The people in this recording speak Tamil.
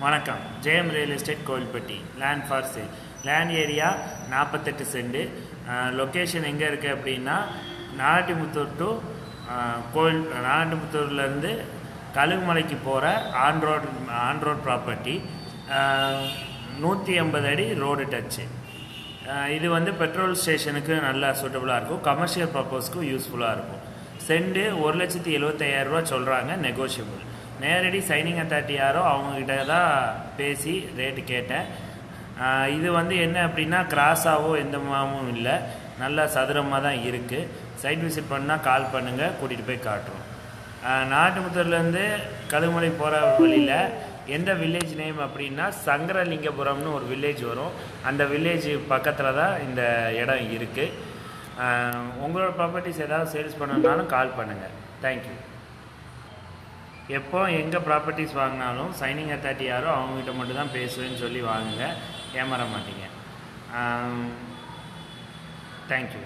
வணக்கம். Jayam real estate Kovilpatti. Land for sale. Land area 48 cent. Location எங்கே இருக்குது அப்படின்னா நாராயணமுத்தூர் டு நாராயணமுத்தூர்லேருந்து கழுகுமலைக்கு போகிற ஆன் ரோட் ப்ராப்பர்ட்டி. 180 அடி ரோடு டச்சு. இது பெட்ரோல் ஸ்டேஷனுக்கு நல்லா சூட்டபுளாக இருக்கும். கமர்ஷியல் பர்பஸ்க்கும் யூஸ்ஃபுல்லாக இருக்கும். சென்ட் 1,75,000 சொல்கிறாங்க, நெகோஷியபிள். நேரடி சைனிங் அத்தாரிட்டி யாரோ அவங்கக்கிட்ட தான் பேசி ரேட்டு கேட்டேன். இது என்ன அப்படின்னா கிராஸாவோ எந்த மாவும் இல்லை, நல்லா சதுரமாக தான் இருக்குது. சைட் விசிட் பண்ணால் கால் பண்ணுங்கள், கூட்டிகிட்டு போய் காட்டுறோம். நாராயணமுத்தூர்லேருந்து கழுகுமலை போகிற வழியில் எந்த வில்லேஜ் நேம் அப்படின்னா சங்கரலிங்கபுரம்னு ஒரு வில்லேஜ் வரும். அந்த வில்லேஜ் பக்கத்தில் தான் இந்த இடம் இருக்குது. உங்களோட ப்ராப்பர்ட்டிஸ் ஏதாவது சேல்ஸ் பண்ணணுன்னாலும் கால் பண்ணுங்கள். தேங்க்யூ. எப்போ எங்கே ப்ராப்பர்ட்டிஸ் வாங்கினாலும் சைனிங் அத்தாரிட்டி யாரோ அவங்ககிட்ட மட்டும் தான் பேசுவேன்னு சொல்லி வாங்குங்க, ஏமாற மாட்டீங்க. தேங்க்யூ.